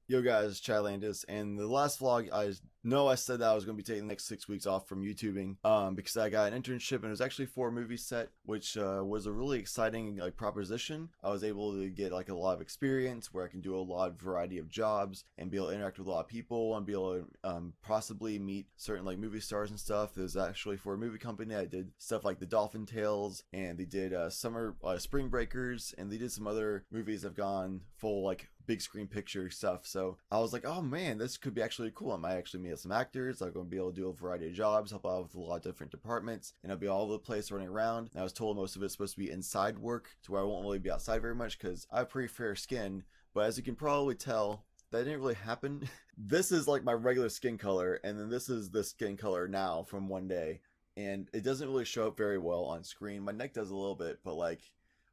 Yo guys, Chadlantis, and the last vlog I know I said that I was going to be taking the next 6 weeks off from YouTubing because I got an internship and it was actually for a movie set, which was a really exciting like proposition. I was able to get like a lot of experience where I can do a lot of variety of jobs and be able to interact with a lot of people and be able to possibly meet certain like movie stars and stuff. It was actually for a movie company. I did stuff like the Dolphin Tales, and they did Spring Breakers, and they did some other movies that have gone full like big screen picture stuff. So I was like, oh man, this could be actually cool. I might actually meet some actors. I'm going to be able to do a variety of jobs, help out with a lot of different departments, and I'll be all over the place running around. And I was told most of it's supposed to be inside work, to where I won't really be outside very much because I have pretty fair skin. But as you can probably tell, that didn't really happen. This is like my regular skin color, and then this is the skin color now from one day. And it doesn't really show up very well on screen. My neck does a little bit, but like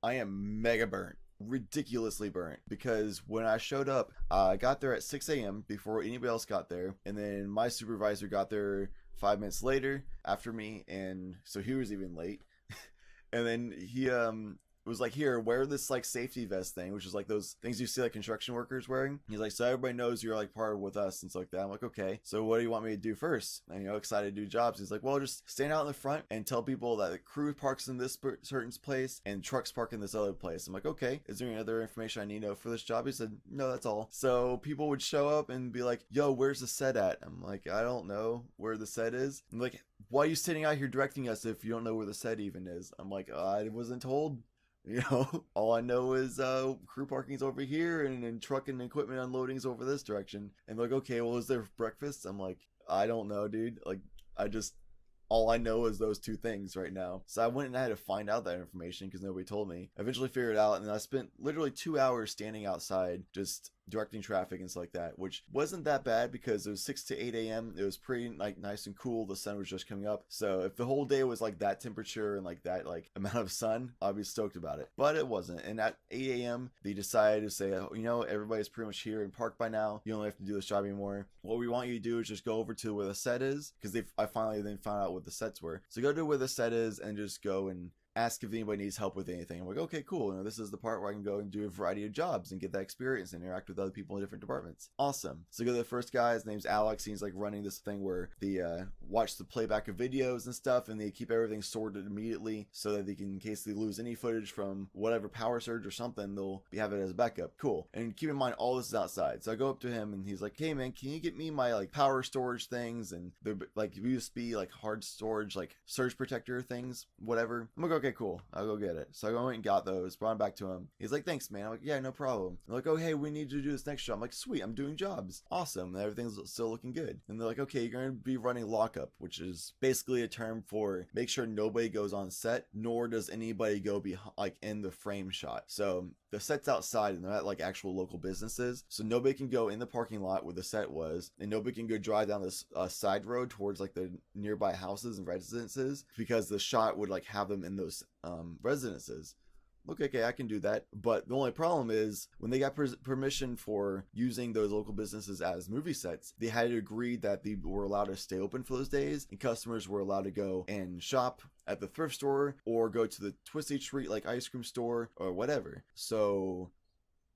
I am mega burnt, ridiculously burnt, because when I showed up, I got there at 6 a.m. before anybody else got there, and then my supervisor got there 5 minutes later after me, and so he was even late. And then he was like, here, wear this like safety vest thing, which is like those things you see like construction workers wearing. He's like, so everybody knows you're like part with us and stuff like that. I'm like, okay, so what do you want me to do first? And excited to do jobs. He's like, well, just stand out in the front and tell people that the crew parks in this certain place and trucks park in this other place. I'm like, okay, is there any other information I need to know for this job? He said, no, that's all. So people would show up and be like, yo, where's the set at? I'm like, I don't know where the set is. I'm like, why are you sitting out here directing us if you don't know where the set even is? I'm like, I wasn't told. All I know is crew parking's over here, and truck and equipment unloading's over this direction. And like, okay, well, is there breakfast? I'm like, I don't know, dude. Like, I just all I know is those two things right now. So I went and I had to find out that information because nobody told me. I eventually figured it out, and then I spent literally 2 hours standing outside just directing traffic and stuff like that, which wasn't that bad because it was 6 to 8 a.m. It was pretty like nice and cool. The sun was just coming up. So if the whole day was like that temperature and like that like amount of sun, I'd be stoked about it. But it wasn't. And at 8 a.m. they decided to say, oh, everybody's pretty much here and parked by now. You don't have to do this job anymore. What we want you to do is just go over to where the set is, because I finally then found out what the sets were. So go to where the set is and just go and ask if anybody needs help with anything. I'm like, okay, cool. This is the part where I can go and do a variety of jobs and get that experience and interact with other people in different departments. Awesome. So go to the first guy. His name's Alex. He's like running this thing where they watch the playback of videos and stuff, and they keep everything sorted immediately so that they can, in case they lose any footage from whatever power surge or something, they'll have it as a backup. Cool. And keep in mind, all this is outside. So I go up to him and he's like, hey man, can you get me my like power storage things and they're like USB like hard storage like surge protector things, whatever. I'm like, okay, cool, I'll go get it. So I went and got those, brought them back to him. He's like, thanks man. I'm like, yeah, no problem. They're like, oh hey, we need to do this next job. I'm like, sweet, I'm doing jobs, awesome, and everything's still looking good. And they're like, okay, you're gonna be running lockup, which is basically a term for make sure nobody goes on set, nor does anybody go behind like in the frame shot. So the set's outside and they're at like actual local businesses, so nobody can go in the parking lot where the set was, and nobody can go drive down this side road towards like the nearby houses and residences, because the shot would like have them in those residences. Okay, I can do that. But the only problem is when they got permission for using those local businesses as movie sets, they had to agree that they were allowed to stay open for those days, and customers were allowed to go and shop at the thrift store or go to the twisty treat like ice cream store or whatever. So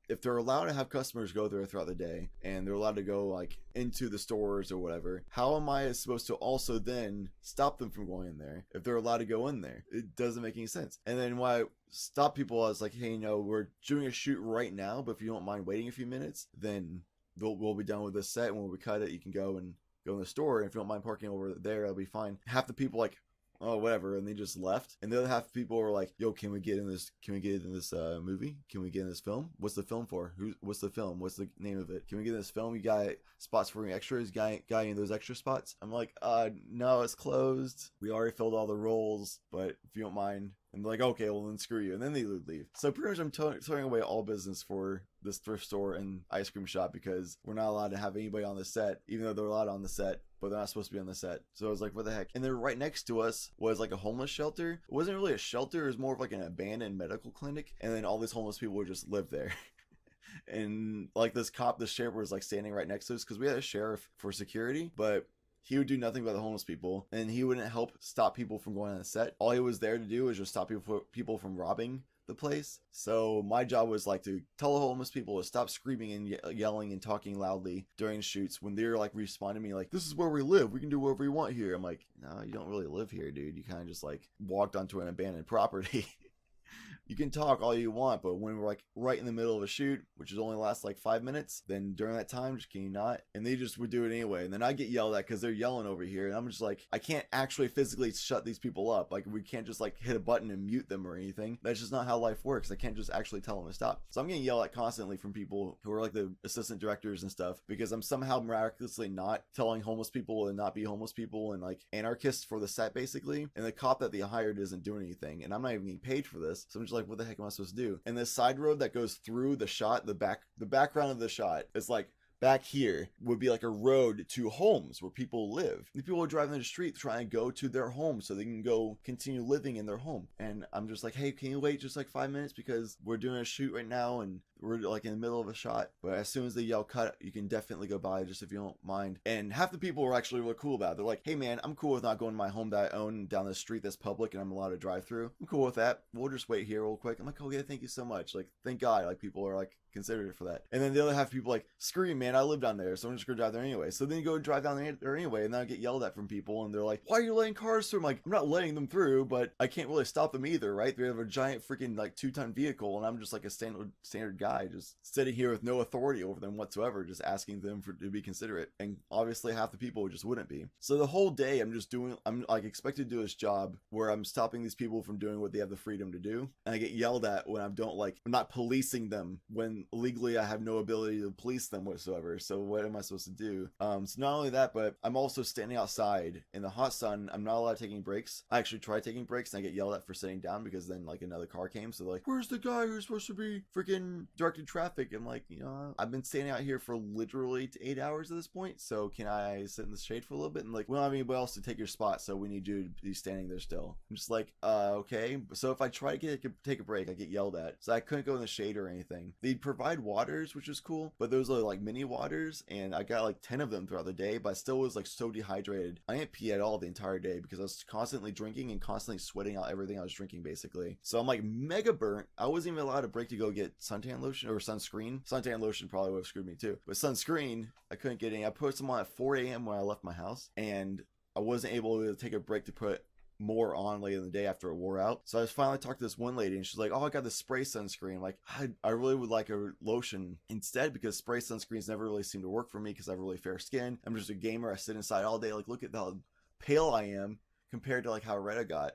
if they're allowed to have customers go there throughout the day, and they're allowed to go like into the stores or whatever, how am I supposed to also then stop them from going in there if they're allowed to go in there? It doesn't make any sense. And then when I stop people, I was like, hey, we're doing a shoot right now, but if you don't mind waiting a few minutes, then we'll be done with this set, and when we cut it, you can go in the store, and if you don't mind parking over there, that'll be fine. Half the people like, oh whatever, and they just left. And the other half of people were like, yo, can we get in this movie? Can we get in this film? What's the film for? What's the film? What's the name of it? Can we get in this film? You got spots for extras? Guy in those extra spots? I'm like, no, it's closed, we already filled all the roles, but if you don't mind. And they're like, okay, well then screw you. And then they would leave. So pretty much I'm throwing away all business for this thrift store and ice cream shop, because we're not allowed to have anybody on the set, even though they're allowed on the set, but they're not supposed to be on the set. So I was like, what the heck? And then right next to us was like a homeless shelter. It wasn't really a shelter, it was more of like an abandoned medical clinic. And then all these homeless people would just live there. And like the sheriff was like standing right next to us, because we had a sheriff for security, but he would do nothing about the homeless people, and he wouldn't help stop people from going on the set. All he was there to do was just stop people from robbing the place. So my job was like to tell the homeless people to stop screaming and yelling and talking loudly during shoots when they're like responding to me like, this is where we live, we can do whatever we want here. I'm like, no, you don't really live here, dude. You kind of just like walked onto an abandoned property. You can talk all you want, but when we're like right in the middle of a shoot, which is only lasts like 5 minutes, then during that time, just can you not? And they just would do it anyway. And then I get yelled at because they're yelling over here. And I'm just like, I can't actually physically shut these people up. Like, we can't just like hit a button and mute them or anything. That's just not how life works. I can't just actually tell them to stop. So I'm getting yelled at constantly from people who are like the assistant directors and stuff because I'm somehow miraculously not telling homeless people and not be homeless people and like anarchists for the set basically. And the cop that they hired isn't doing anything. And I'm not even getting paid for this. So I'm just like, what the heck am I supposed to do? And this side road that goes through the shot, the background of the shot is like back here would be like a road to homes where people live. The people are driving down the street trying to go to their home so they can go continue living in their home. And I'm just like, hey, can you wait just like 5 minutes because we're doing a shoot right now and we're like in the middle of a shot. But as soon as they yell cut, you can definitely go by just if you don't mind. And half the people were actually really cool about it. They're like, hey man, I'm cool with not going to my home that I own down the street that's public and I'm allowed to drive through. I'm cool with that. We'll just wait here real quick. I'm like, okay, thank you so much. Like, thank God, like people are like considerate for that. And then the other half of people like, scream man, I live down there, so I'm just gonna drive there anyway. So then you go drive down there anyway, and then I get yelled at from people and they're like, why are you letting cars through? I'm like, I'm not letting them through, but I can't really stop them either, right? They have a giant freaking like 2-ton vehicle and I'm just like a standard guy just sitting here with no authority over them whatsoever, just asking them to be considerate. And obviously half the people just wouldn't be. So the whole day I'm like expected to do this job where I'm stopping these people from doing what they have the freedom to do. And I get yelled at when I'm not policing them when legally I have no ability to police them whatsoever. So what am I supposed to do? So not only that, but I'm also standing outside in the hot sun. I'm not allowed taking breaks. I actually tried taking breaks and I get yelled at for sitting down because then like another car came. So they're like, where's the guy who's supposed to be freaking directing traffic? I'm like, I've been standing out here for literally 8 hours at this point. So can I sit in the shade for a little bit? And like, we don't have anybody else to take your spot. So we need you to be standing there still. I'm just like, okay. So if I try to take a break, I get yelled at. So I couldn't go in the shade or anything. They'd provide waters, which is cool, but those are like mini waters. And I got like 10 of them throughout the day, but I still was like so dehydrated. I didn't pee at all the entire day because I was constantly drinking and constantly sweating out everything I was drinking basically. So I'm like mega burnt. I wasn't even allowed a break to go get suntan lotion or sunscreen. Suntan lotion probably would have screwed me too. But sunscreen, I couldn't get any. I put some on at 4 a.m. when I left my house and I wasn't able to take a break to put more on later in the day after it wore out. So I finally talked to this one lady and she's like, oh, I got this spray sunscreen. I'm like, I really would like a lotion instead because spray sunscreens never really seem to work for me because I have really fair skin. I'm just a gamer. I sit inside all day. Like, look at how pale I am compared to like how red I got.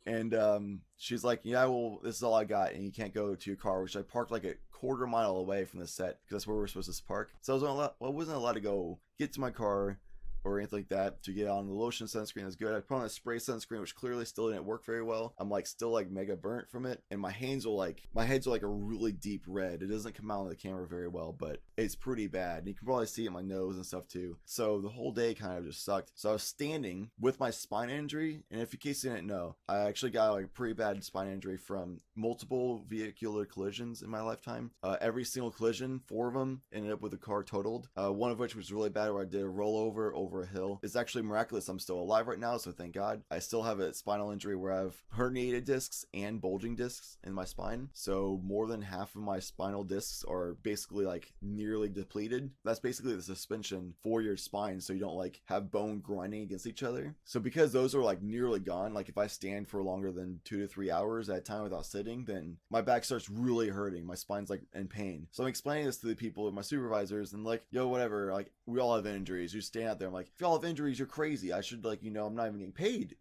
And she's like, yeah, well, this is all I got and you can't go to your car, which I parked like a quarter mile away from the set because that's where we're supposed to park. So I wasn't allowed to go get to my car or anything like that to get on. The lotion sunscreen is good. I put on a spray sunscreen, which clearly still didn't work very well. I'm like still like mega burnt from it, and my heads are like a really deep red. It doesn't come out on the camera very well, but it's pretty bad. And you can probably see it in my nose and stuff too. So the whole day kind of just sucked. So I was standing with my spine injury, and if in case you didn't know, I actually got like a pretty bad spine injury from multiple vehicular collisions in my lifetime. Every single collision, 4 of them, ended up with the car totaled. One of which was really bad, where I did a rollover over a hill. It's actually miraculous I'm still alive right now, so thank God. I still have a spinal injury where I have herniated discs and bulging discs in my spine, so more than half of my spinal discs are basically like nearly depleted. That's basically the suspension for your spine so you don't like have bone grinding against each other. So because those are like nearly gone, like if I stand for longer than 2 to 3 hours at a time without sitting, then my back starts really hurting. My spine's like in pain. So I'm explaining this to the people, my supervisors, and like, yo, whatever, like we all have injuries. You stand out there. I'm like, if y'all have injuries, you're crazy. I should like, I'm not even getting paid.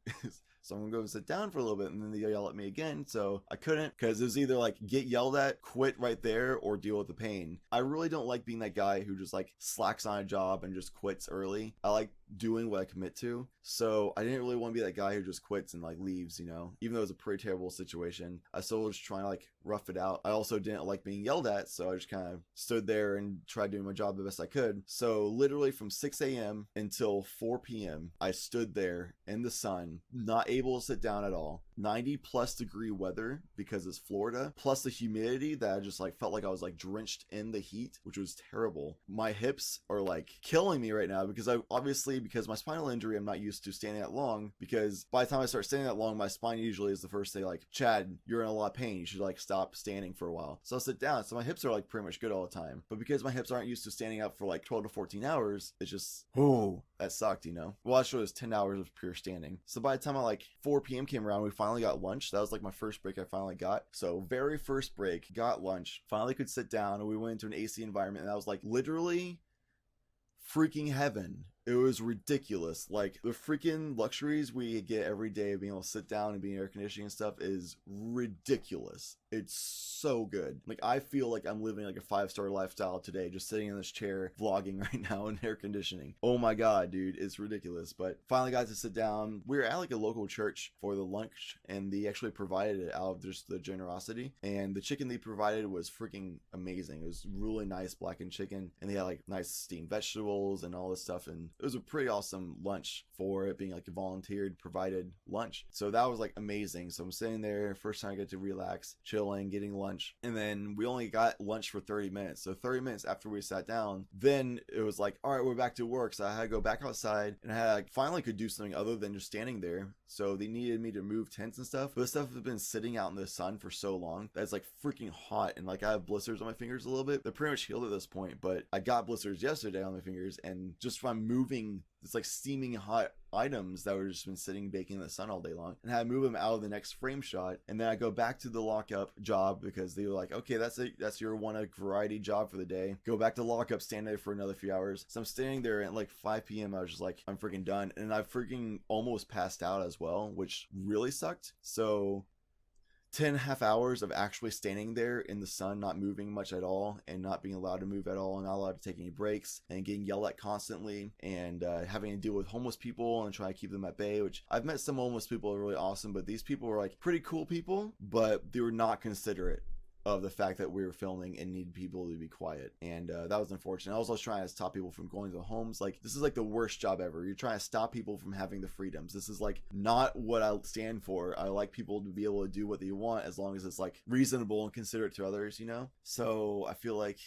So I'm gonna go and sit down for a little bit, and then they yell at me again. So I couldn't, because it was either like get yelled at, quit right there, or deal with the pain. I really don't like being that guy who just like slacks on a job and just quits early. I like doing what I commit to. So I didn't really want to be that guy who just quits and like leaves, even though it was a pretty terrible situation. I still was trying to like rough it out. I also didn't like being yelled at, so I just kind of stood there and tried doing my job the best I could. So literally from 6 a.m. until 4 p.m. I stood there in the sun, not able to sit down at all, 90 plus degree weather because it's Florida, plus the humidity that I just like felt like I was like drenched in the heat, which was terrible. My hips are like killing me right now because because my spinal injury, I'm not used to standing that long, because by the time I start standing that long, my spine usually is the first thing like, Chad, you're in a lot of pain. You should like stop standing for a while. So I'll sit down. So my hips are like pretty much good all the time. But because my hips aren't used to standing up for like 12 to 14 hours, it's just, oh, that sucked, you know? Well, actually it was 10 hours of pure standing. So by the time like 4 p.m. came around, we finally got lunch. That was like my first break I finally got. So very first break, got lunch, finally could sit down, and we went into an AC environment, and that was like literally freaking heaven. It was ridiculous. Like the freaking luxuries we get every day of being able to sit down and being air conditioning and stuff is ridiculous. It's so good. Like I feel like I'm living like a 5-star lifestyle today, just sitting in this chair vlogging right now in air conditioning. Oh my god, dude, it's ridiculous. But finally got to sit down. We were at like a local church for the lunch, and they actually provided it out of just the generosity. And the chicken they provided was freaking amazing. It was really nice blackened chicken, and they had like nice steamed vegetables and all this stuff, and it was a pretty awesome lunch for it being like a volunteered provided lunch. So that was like amazing. So I'm sitting there, first time I get to relax, chilling, getting lunch, and then we only got lunch for 30 minutes. So 30 minutes after we sat down, then it was like, all right, we're back to work. So I had to go back outside, and I had like finally could do something other than just standing there. So they needed me to move tents and stuff, but the stuff has been sitting out in the sun for so long that it's like freaking hot, and like I have blisters on my fingers a little bit. They're pretty much healed at this point, but I got blisters yesterday on my fingers, and just from moving it's like steaming hot items that were just been sitting baking in the sun all day long, and I move them out of the next frame shot. And then I go back to the lockup job because they were like, okay, that's your one variety job for the day. Go back to lockup, stand there for another few hours. So I'm standing there at like 5 p.m. I was just like, I'm freaking done, and I freaking almost passed out as well, which really sucked. So 10.5 hours of actually standing there in the sun, not moving much at all, and not being allowed to move at all, and not allowed to take any breaks, and getting yelled at constantly, and having to deal with homeless people and try to keep them at bay, which I've met some homeless people who are really awesome, but these people were like pretty cool people, but they were not considerate of the fact that we were filming and needed people to be quiet, and that was unfortunate. I was also trying to stop people from going to the homes. Like, this is like the worst job ever. You're trying to stop people from having the freedoms. This is like not what I stand for. I like people to be able to do what they want as long as it's like reasonable and considerate to others, you know? So I feel like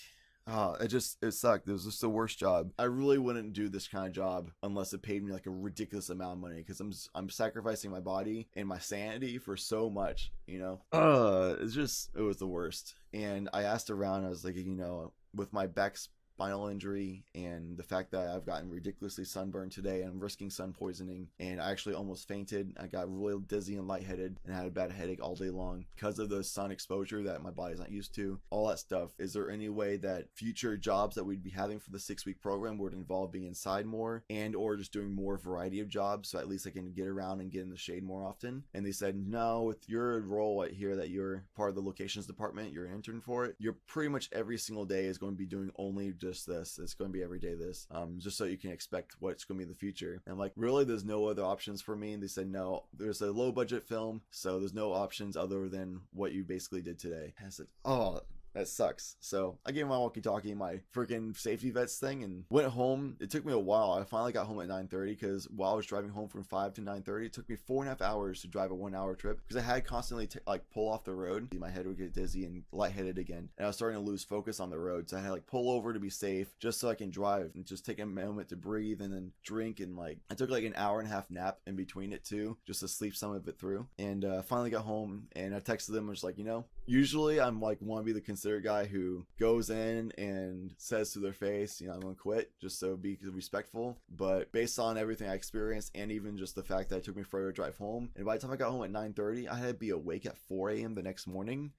it sucked. It was just the worst job. I really wouldn't do this kind of job unless it paid me like a ridiculous amount of money, because I'm sacrificing my body and my sanity for so much, you know? It was the worst. And I asked around, I was like, you know, with my back spinal injury and the fact that I've gotten ridiculously sunburned today and I'm risking sun poisoning, and I actually almost fainted. I got really dizzy and lightheaded and had a bad headache all day long because of the sun exposure that my body's not used to, all that stuff. Is there any way that future jobs that we'd be having for the 6-week program would involve being inside more, and or just doing more variety of jobs, so at least I can get around and get in the shade more often? And they said, no, with your role right here, that you're part of the locations department, you're an intern for it, you're pretty much every single day is going to be doing only just this. It's going to be every day this, just so you can expect what's going to be in the future. And I'm like, really, there's no other options for me? And they said, no, there's a low budget film, so there's no options other than what you basically did today. And I said, oh, that sucks. So I gave my walkie-talkie my freaking safety vets thing and went home. It took me a while. I finally got home at 9:30 because while I was driving home from 5 to 9:30, it took me 4.5 hours to drive a 1-hour trip because I had constantly pull off the road. My head would get dizzy and lightheaded again, and I was starting to lose focus on the road. So I had to pull over to be safe just so I can drive and just take a moment to breathe and then drink. And I took an hour-and-a-half nap in between it too, just to sleep some of it through. And finally got home, and I texted them. I was like, you know, usually I'm want to be the considerate guy who goes in and says to their face, you know, I'm gonna quit, just so be respectful. But based on everything I experienced, and even just the fact that it took me forever to drive home, and by the time I got home at 9:30, I had to be awake at 4 a.m. the next morning.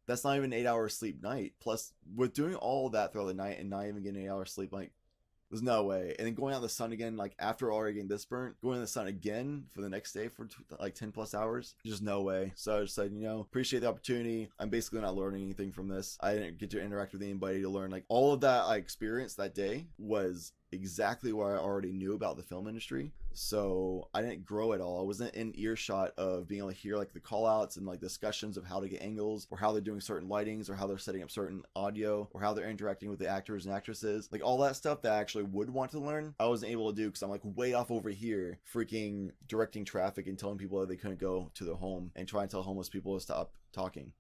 That's not even an 8-hour sleep night. Plus, with doing all of that throughout the night and not even getting 8 hours sleep, there's no way. And then going out in the sun again, after already getting this burnt, going in the sun again for the next day for 10 plus hours, just no way. So I just said, you know, appreciate the opportunity. I'm basically not learning anything from this. I didn't get to interact with anybody to learn. All of that I experienced that day was exactly what I already knew about the film industry. So I didn't grow at all. I wasn't in earshot of being able to hear like the call outs and like discussions of how to get angles, or how they're doing certain lightings, or how they're setting up certain audio, or how they're interacting with the actors and actresses. Like all that stuff that I actually would want to learn, I wasn't able to do because I'm like way off over here freaking directing traffic and telling people that they couldn't go to their home and trying to tell homeless people to stop talking.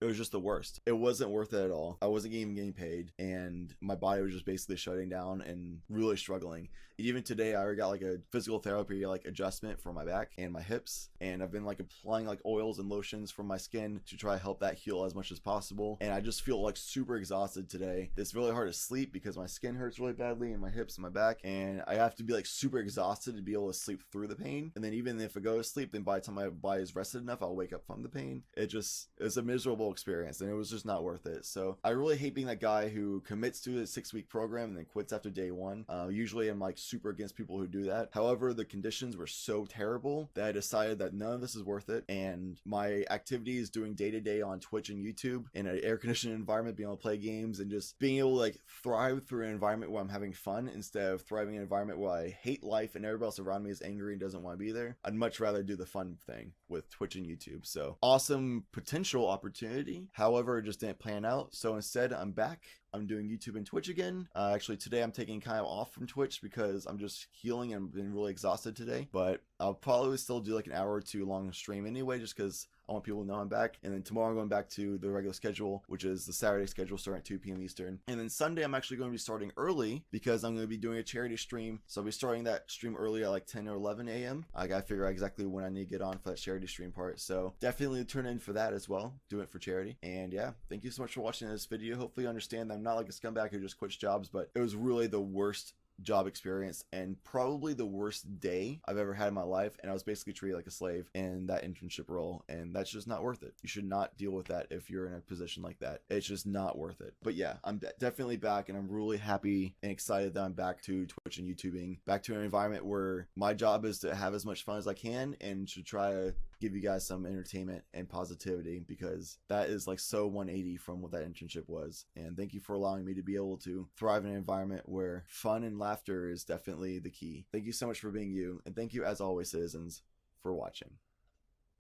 It was just the worst. It wasn't worth it at all. I wasn't even getting paid, and my body was just basically shutting down and really struggling. Even today, I already got like a physical therapy like adjustment for my back and my hips, and I've been like applying like oils and lotions for my skin to try to help that heal as much as possible. And I just feel like super exhausted today. It's really hard to sleep because my skin hurts really badly, and my hips and my back, and I have to be like super exhausted to be able to sleep through the pain. And then even if I go to sleep, then by the time my body is rested enough, I'll wake up from the pain. It's a miserable experience, and it was just not worth it. So I really hate being that guy who commits to a 6-week program and then quits after day one. Usually I'm like super against people who do that. However, the conditions were so terrible that I decided that none of this is worth it, and my activities doing day to day on Twitch and YouTube in an air conditioned environment, being able to play games and just being able to like thrive through an environment where I'm having fun instead of thriving in an environment where I hate life and everybody else around me is angry and doesn't want to be there. I'd much rather do the fun thing with Twitch and YouTube. So awesome potential opportunity. However, it just didn't plan out. So instead, I'm back. I'm doing YouTube and Twitch again. Actually, today I'm taking kind of off from Twitch because I'm just healing and been really exhausted today. But I'll probably still do like an hour or two long stream anyway, just because I want people to know I'm back. And then tomorrow I'm going back to the regular schedule, which is the Saturday schedule starting at 2 p.m. Eastern. And then Sunday I'm actually going to be starting early because I'm going to be doing a charity stream. So I'll be starting that stream early at like 10 or 11 a.m. I got to figure out exactly when I need to get on for that charity stream part. So definitely tune in for that as well. Do it for charity. And yeah, thank you so much for watching this video. Hopefully you understand that I'm not like a scumbag who just quits jobs, but it was really the worst job experience and probably the worst day I've ever had in my life, and I was basically treated like a slave in that internship role, and that's just not worth it. You should not deal with that if you're in a position like that. It's just not worth it. But yeah, I'm definitely back, and I'm really happy and excited that I'm back to Twitch and YouTubing, back to an environment where my job is to have as much fun as I can and to try to give you guys some entertainment and positivity, because that is like so 180 from what that internship was. And thank you for allowing me to be able to thrive in an environment where fun and laughter is definitely the key. Thank you so much for being you, and thank you as always, citizens, for watching.